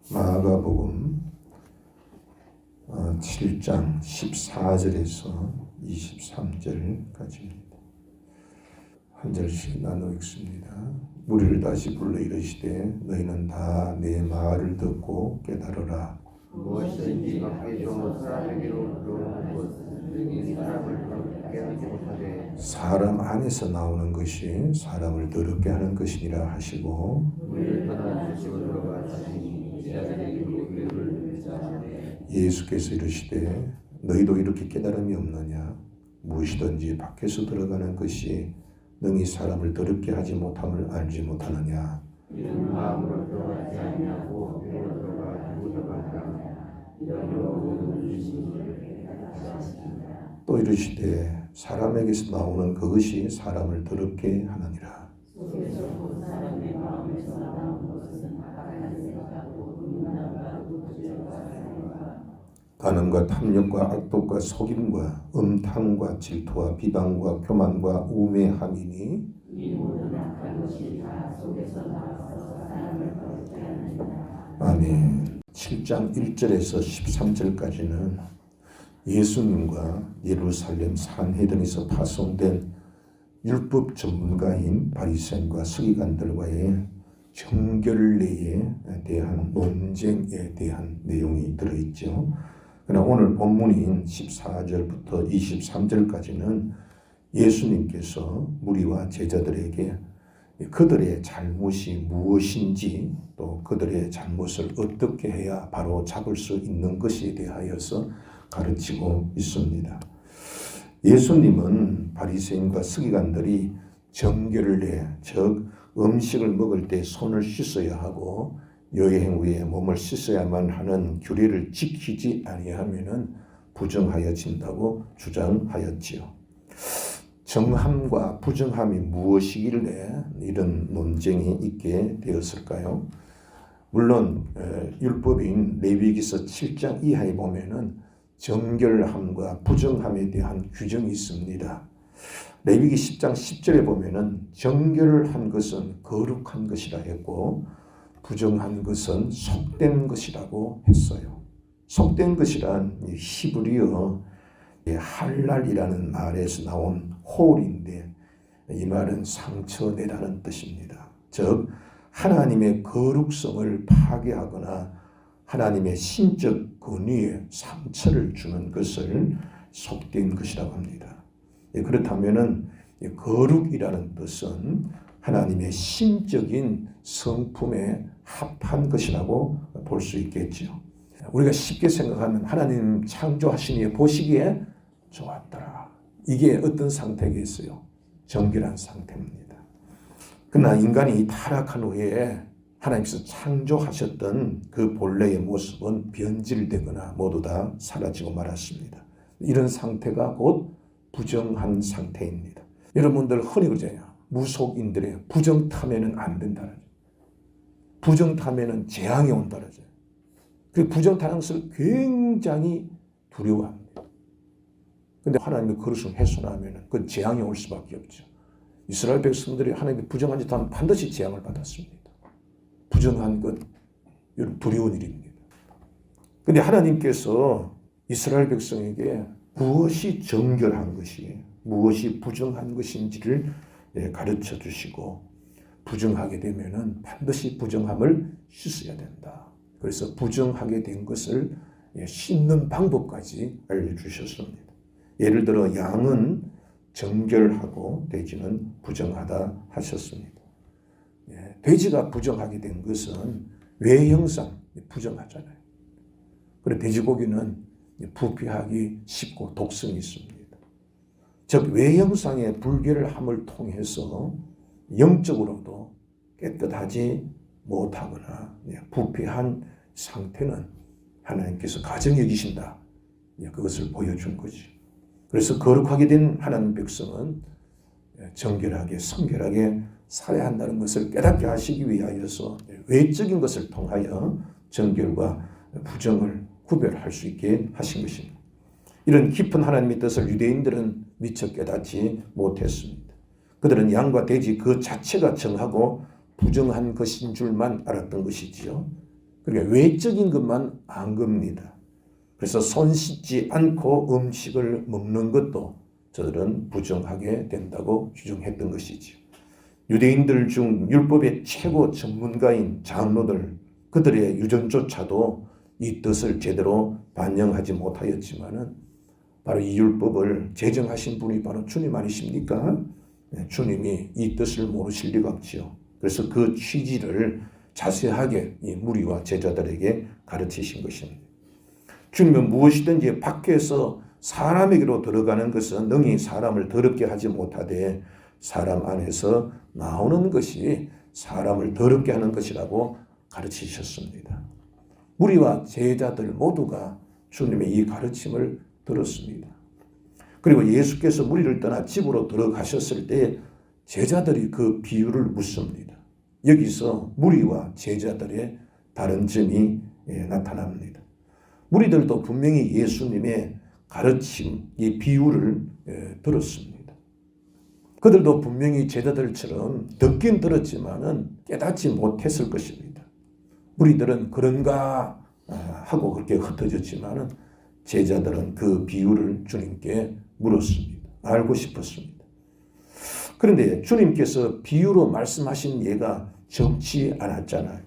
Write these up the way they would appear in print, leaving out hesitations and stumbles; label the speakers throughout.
Speaker 1: 마가복음 7장 14절에서 23절까지입니다. 한 절씩 나누어 읽습니다. 무리를 다시 불러 이르시되 너희는 다 내 말을 듣고 깨달으라.
Speaker 2: 무엇이든지 밖에서 사람에게로 들어오는 것은 능히 사람을 더럽게 하지 못하되
Speaker 1: 사람 안에서 나오는 것이 사람을 더럽게 하는 것이니라 하시고
Speaker 2: 문을 닫아 주시고 들어가시니 제자들에게 귀를 자시되
Speaker 1: 예수께서 이르시되 너희도 이렇게 깨달음이 없느냐. 무엇이든지 밖에서 들어가는 것이 능히 사람을 더럽게 하지 못함을 알지 못하느냐.
Speaker 2: 이런 마음으로 들어가지 아니하고 배로 들어가 누구 들어가느냐. 이런 모든 주시니
Speaker 1: 또 이르시되 사람에게서 나오는 그것이 사람을 더럽게 하느니라. 간음과 탐욕과 악독과 속임과 음탕과 질투와 비방과 교만과 우매함이니 아멘. 7장 1절에서 13절까지는 예수님과 예루살렘 산헤드린에서 파송된 율법 전문가인 바리새인과 서기관들과의 정결례에 대한 논쟁에 대한 내용이 들어있죠. 그러나 오늘 본문인 14절부터 23절까지는 예수님께서 무리와 제자들에게 그들의 잘못이 무엇인지 또 그들의 잘못을 어떻게 해야 바로 잡을 수 있는 것에 대하여서 가르치고 있습니다. 예수님은 바리새인과 서기관들이 정결례, 즉 음식을 먹을 때 손을 씻어야 하고 여행 후에 몸을 씻어야만 하는 규례를 지키지 아니하면은 부정하여진다고 주장하였지요. 정함과 부정함이 무엇이길래 이런 논쟁이 있게 되었을까요? 물론 율법인 레위기서 7장 이하에 보면은 정결함과 부정함에 대한 규정이 있습니다. 레위기 10장 10절에 보면은 정결한 것은 거룩한 것이라 했고 부정한 것은 속된 것이라고 했어요. 속된 것이란 히브리어 할랄이라는 말에서 나온 홀인데 이 말은 상처내라는 뜻입니다. 즉 하나님의 거룩성을 파괴하거나 하나님의 신적 권위에 상처를 주는 것을 속된 것이라고 합니다. 그렇다면은 거룩이라는 뜻은 하나님의 신적인 성품에 합한 것이라고 볼 수 있겠죠. 우리가 쉽게 생각하면 하나님 창조하시니 보시기에 좋았더라. 이게 어떤 상태겠어요? 정결한 상태입니다. 그러나 인간이 타락한 후에 하나님께서 창조하셨던 그 본래의 모습은 변질되거나 모두 다 사라지고 말았습니다. 이런 상태가 곧 부정한 상태입니다. 여러분들 흔히 그러잖아요. 무속인들의 부정타면은 안 된다. 부정타면은 재앙이 온다. 그 부정타는 것을 굉장히 두려워합니다. 그런데 하나님의 거룩을 훼손하면은 그 재앙이 올 수밖에 없죠. 이스라엘 백성들이 하나님의 부정한 짓 하면 반드시 재앙을 받았습니다. 부정한 건 두려운 일입니다. 그런데 하나님께서 이스라엘 백성에게 무엇이 정결한 것이 무엇이 부정한 것인지를 가르쳐 주시고 부정하게 되면은 반드시 부정함을 씻어야 된다. 그래서 부정하게 된 것을 씻는 방법까지 알려주셨습니다. 예를 들어 양은 정결하고 돼지는 부정하다 하셨습니다. 돼지가 부정하게 된 것은 외형상 부정하잖아요. 그리고 돼지고기는 부패하기 쉽고 독성이 있습니다. 즉 외형상의 불결함을 통해서 영적으로도 깨끗하지 못하거나 부패한 상태는 하나님께서 가증 여기신다. 그것을 보여준 거지. 그래서 거룩하게 된 하나님 백성은 정결하게 성결하게 살아야 한다는 것을 깨닫게 하시기 위하여서 외적인 것을 통하여 정결과 부정을 구별할 수 있게 하신 것입니다. 이런 깊은 하나님의 뜻을 유대인들은 미처 깨닫지 못했습니다. 그들은 양과 돼지 그 자체가 정하고 부정한 것인 줄만 알았던 것이지요. 그러니까 외적인 것만 안 겁니다. 그래서 손 씻지 않고 음식을 먹는 것도 저들은 부정하게 된다고 주장했던 것이지요. 유대인들 중 율법의 최고 전문가인 장로들, 그들의 유전조차도 이 뜻을 제대로 반영하지 못하였지만은 바로 이 율법을 제정하신 분이 바로 주님 아니십니까? 주님이 이 뜻을 모르실 리가 없지요. 그래서 그 취지를 자세하게 이 무리와 제자들에게 가르치신 것입니다. 주님은 무엇이든지 밖에서 사람에게로 들어가는 것은 능히 사람을 더럽게 하지 못하되 사람 안에서 나오는 것이 사람을 더럽게 하는 것이라고 가르치셨습니다. 무리와 제자들 모두가 주님의 이 가르침을 들었습니다. 그리고 예수께서 무리를 떠나 집으로 들어가셨을 때 제자들이 그 비유를 묻습니다. 여기서 무리와 제자들의 다른 점이 나타납니다. 무리들도 분명히 예수님의 가르침, 이 비유를 들었습니다. 그들도 분명히 제자들처럼 듣긴 들었지만은 깨닫지 못했을 것입니다. 무리들은 그런가 하고 그렇게 흩어졌지만은 제자들은 그 비유를 주님께 물었습니다. 알고 싶었습니다. 그런데 주님께서 비유로 말씀하신 예가 적지 않았잖아요.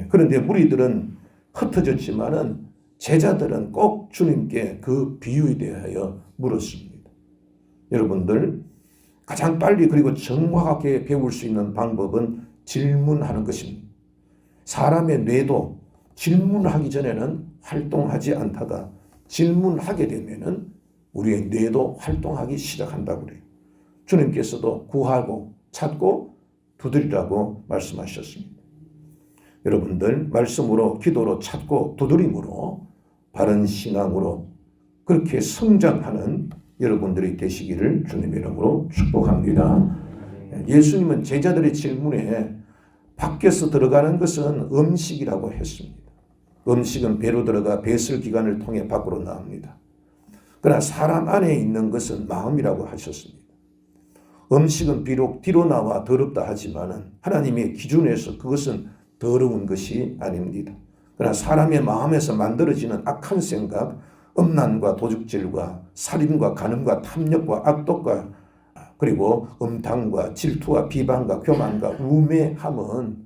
Speaker 1: 그런데 무리들은 흩어졌지만은 제자들은 꼭 주님께 그 비유에 대하여 물었습니다. 여러분들, 가장 빨리 그리고 정확하게 배울 수 있는 방법은 질문하는 것입니다. 사람의 뇌도 질문하기 전에는 활동하지 않다가 질문하게 되면은 우리의 뇌도 활동하기 시작한다고 그래요. 주님께서도 구하고 찾고 두드리라고 말씀하셨습니다. 여러분들, 말씀으로 기도로 찾고 두드림으로 바른 신앙으로 그렇게 성장하는 여러분들이 되시기를 주님의 이름으로 축복합니다. 예수님은 제자들의 질문에 밖에서 들어가는 것은 음식이라고 했습니다. 음식은 배로 들어가 배설기관을 통해 밖으로 나옵니다. 그러나 사람 안에 있는 것은 마음이라고 하셨습니다. 음식은 비록 뒤로 나와 더럽다 하지만은 하나님의 기준에서 그것은 더러운 것이 아닙니다. 그러나 사람의 마음에서 만들어지는 악한 생각, 음란과 도둑질과 살인과 간음과 탐욕과 악독과 그리고 음탕과 질투와 비방과 교만과 우매함은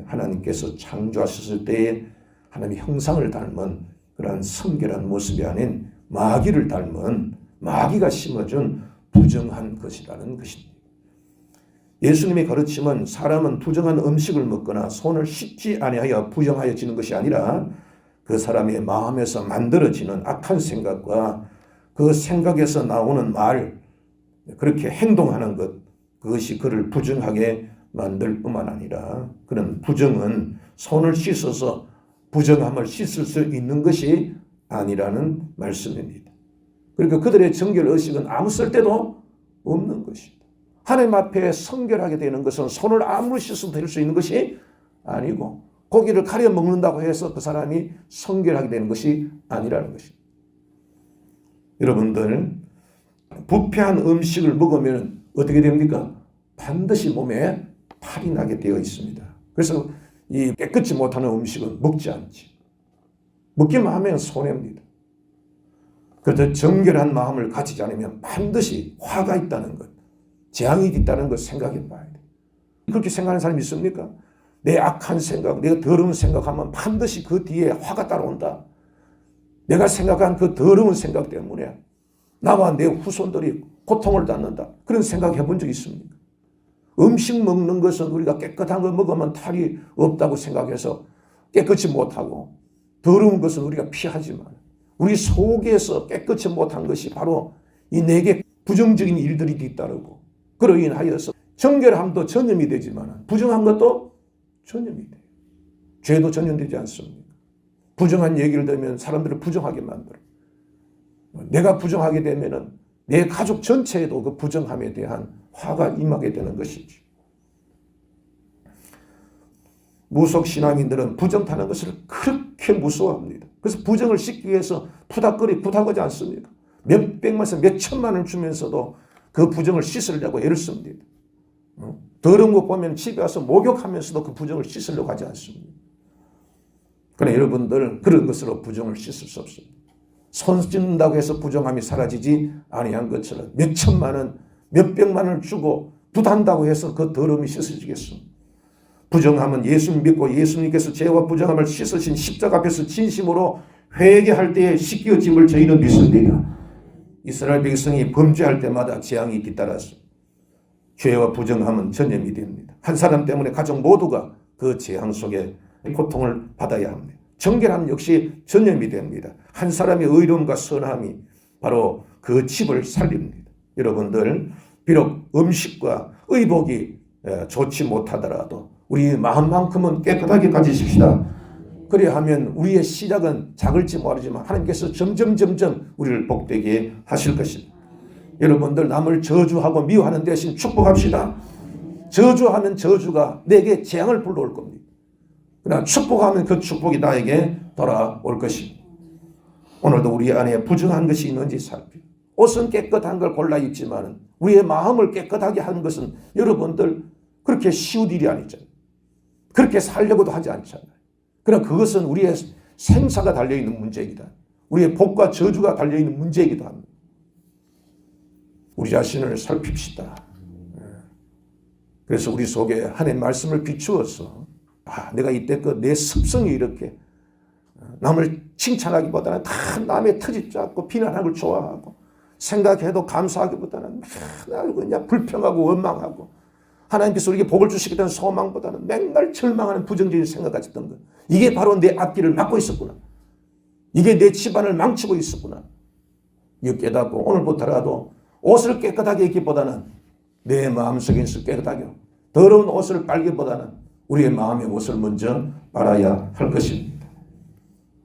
Speaker 1: 하나님께서 창조하셨을 때에 하나님의 형상을 닮은 그러한 성결한 모습이 아닌 마귀를 닮은 마귀가 심어준 부정한 것이라는 것입니다. 예수님의 가르침은 사람은 부정한 음식을 먹거나 손을 씻지 아니하여 부정하여지는 것이 아니라 그 사람의 마음에서 만들어지는 악한 생각과 그 생각에서 나오는 말, 그렇게 행동하는 것, 그것이 그를 부정하게 만들 뿐만 아니라 그런 부정은 손을 씻어서 부정함을 씻을 수 있는 것이 아니라는 말씀입니다. 그러니까 그들의 정결 의식은 아무 쓸데도 없는 것입니다. 하나님 앞에 성결하게 되는 것은 손을 아무리 씻어도 될 수 있는 것이 아니고 고기를 가려 먹는다고 해서 그 사람이 성결하게 되는 것이 아니라는 것입니다. 여러분들, 부패한 음식을 먹으면 어떻게 됩니까? 반드시 몸에 탈이 나게 되어 있습니다. 그래서 이 깨끗이 못하는 음식은 먹지 않지. 먹기만 하면 손해입니다. 그래서 정결한 마음을 가지지 않으면 반드시 화가 있다는 것, 재앙이 있다는 것 생각해 봐야 돼. 그렇게 생각하는 사람이 있습니까? 내 악한 생각, 내가 더러운 생각하면 반드시 그 뒤에 화가 따라온다. 내가 생각한 그 더러운 생각 때문에 나와 내 후손들이 고통을 받는다. 그런 생각 해본 적 있습니까? 음식 먹는 것은 우리가 깨끗한 거 먹으면 탈이 없다고 생각해서 깨끗이 못하고 더러운 것은 우리가 피하지만 우리 속에서 깨끗이 못한 것이 바로 이 내게 부정적인 일들이 뒤따르고 그로 인하여서 정결함도 전염이 되지만 부정한 것도 전염이 돼요. 죄도 전염되지 않습니까? 부정한 얘기를 들으면 사람들을 부정하게 만들어. 내가 부정하게 되면은 내 가족 전체에도 그 부정함에 대한 화가 임하게 되는 것이지. 무속 신앙인들은 부정 타는 것을 그렇게 무서워합니다. 그래서 부정을 씻기 위해서 부닥거리지 않습니까? 몇 백만에서 몇 천만을 주면서도 그 부정을 씻으려고 애를 씁니다. 더러운 거 보면 집에 와서 목욕하면서도 그 부정을 씻으려고 하지 않습니다. 그러나 여러분들 그런 것으로 부정을 씻을 수 없습니다. 손 씻는다고 해서 부정함이 사라지지 아니한 것처럼 몇 천만 원, 몇 백만 원을 주고 붓한다고 해서 그 더러움이 씻어지겠습니다. 부정함은 예수 믿고 예수님께서 죄와 부정함을 씻으신 십자가 앞에서 진심으로 회개할 때에 씻겨짐을 저희는 믿습니다. 이스라엘 백성이 범죄할 때마다 재앙이 뒤따랐습니다. 죄와 부정함은 전염이 됩니다. 한 사람 때문에 가족 모두가 그 재앙 속에 고통을 받아야 합니다. 정결함 역시 전염이 됩니다. 한 사람의 의로움과 선함이 바로 그 집을 살립니다. 여러분들 비록 음식과 의복이 좋지 못하더라도 우리 마음만큼은 깨끗하게 가지십시다. 그래야 하면 우리의 시작은 작을지 모르지만 하나님께서 점점 우리를 복되게 하실 것입니다. 여러분들 남을 저주하고 미워하는 대신 축복합시다. 저주하면 저주가 내게 재앙을 불러올 겁니다. 그러나 축복하면 그 축복이 나에게 돌아올 것입니다. 오늘도 우리 안에 부정한 것이 있는지 살피고 옷은 깨끗한 걸 골라 입지만 우리의 마음을 깨끗하게 하는 것은 여러분들 그렇게 쉬운 일이 아니잖아요. 그렇게 살려고도 하지 않잖아요. 그러나 그것은 우리의 생사가 달려있는 문제이기도 합니다. 우리의 복과 저주가 달려있는 문제이기도 합니다. 우리 자신을 살핍시다. 그래서 우리 속에 하나님의 말씀을 비추어서 내가 이때껏 내 습성이 이렇게 남을 칭찬하기보다는 다 남의 터집 잡고 비난하는 걸 좋아하고 생각해도 감사하기보다는 맨날 그냥 불평하고 원망하고 하나님께서 우리에게 복을 주시겠다는 소망보다는 맨날 절망하는 부정적인 생각 가졌던 것. 이게 바로 내 앞길을 막고 있었구나. 이게 내 집안을 망치고 있었구나. 이거 깨닫고 오늘부터라도 옷을 깨끗하게 입기보다는 내 마음속에 있을 깨끗하게 더러운 옷을 빨기보다는 우리의 마음의 옷을 먼저 빨아야 할 것입니다.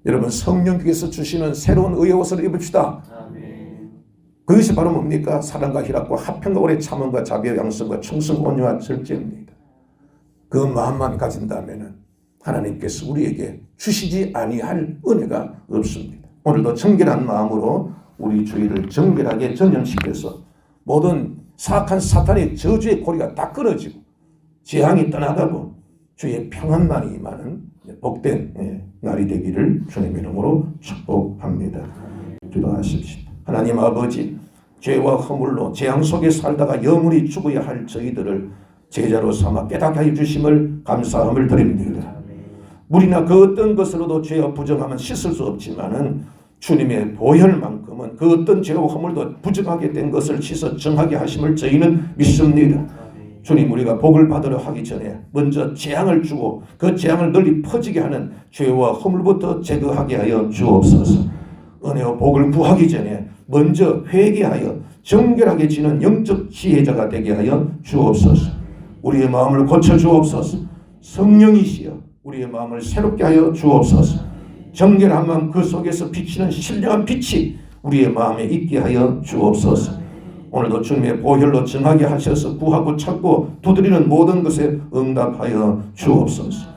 Speaker 1: 여러분 성령께서 주시는 새로운 의의 옷을 입읍시다. 그것이 바로 뭡니까? 사랑과 희락과 화평과 오래 참음과 자비와 양성과 충성 온유와 절제입니다. 그 마음만 가진다면 하나님께서 우리에게 주시지 아니할 은혜가 없습니다. 오늘도 정결한 마음으로 우리 주위를 정결하게 전염시켜서 모든 사악한 사탄의 저주의 고리가 다 끊어지고 재앙이 떠나가고 주의 평안만이 임하는 복된 날이 되기를 주님 이름으로 축복합니다. 기도하십시오. 하나님 아버지, 죄와 허물로 재앙 속에 살다가 영원히 죽어야 할 저희들을 제자로 삼아 깨닫게 해주심을 감사함을 드립니다. 물이나 그 어떤 것으로도 죄와 부정함은 씻을 수 없지만은 주님의 보혈만큼은 그 어떤 죄와 허물도 부정하게 된 것을 씻어 정하게 하심을 저희는 믿습니다. 주님, 우리가 복을 받으려 하기 전에 먼저 재앙을 주고 그 재앙을 널리 퍼지게 하는 죄와 허물부터 제거하게 하여 주옵소서. 은혜와 복을 구하기 전에 먼저 회개하여 정결하게 지는 영적 지혜자가 되게 하여 주옵소서. 우리의 마음을 고쳐 주옵소서. 성령이시여 우리의 마음을 새롭게 하여 주옵소서. 정결한 마음 그 속에서 비치는 신령한 빛이 우리의 마음에 있게 하여 주옵소서. 오늘도 주님의 보혈로 정하게 하셔서 구하고 찾고 두드리는 모든 것에 응답하여 주옵소서.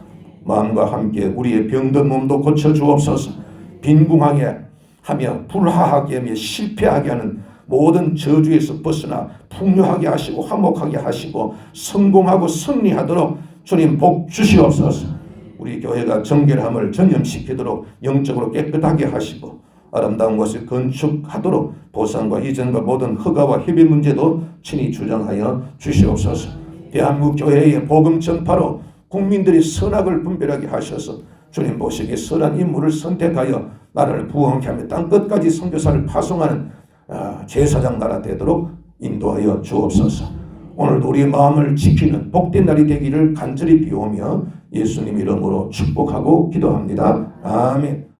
Speaker 1: 마음과 함께 우리의 병든 몸도 고쳐 주옵소서. 빈궁하게 하며 불화하게 하며 실패하게 하는 모든 저주에서 벗어나 풍요하게 하시고 화목하게 하시고 성공하고 승리하도록 주님 복 주시옵소서. 우리 교회가 정결함을 전염시키도록 영적으로 깨끗하게 하시고 아름다운 것을 건축하도록 보상과 이전과 모든 허가와 협의 문제도 친히 주장하여 주시옵소서. 대한민국 교회의 복음 전파로 국민들이 선악을 분별하게 하셔서 주님 보시기에 선한 인물을 선택하여 나라를 부흥케 하며 땅끝까지 선교사를 파송하는 제사장 나라 되도록 인도하여 주옵소서. 오늘도 우리의 마음을 지키는 복된 날이 되기를 간절히 비우며 예수님 이름으로 축복하고 기도합니다. 아멘.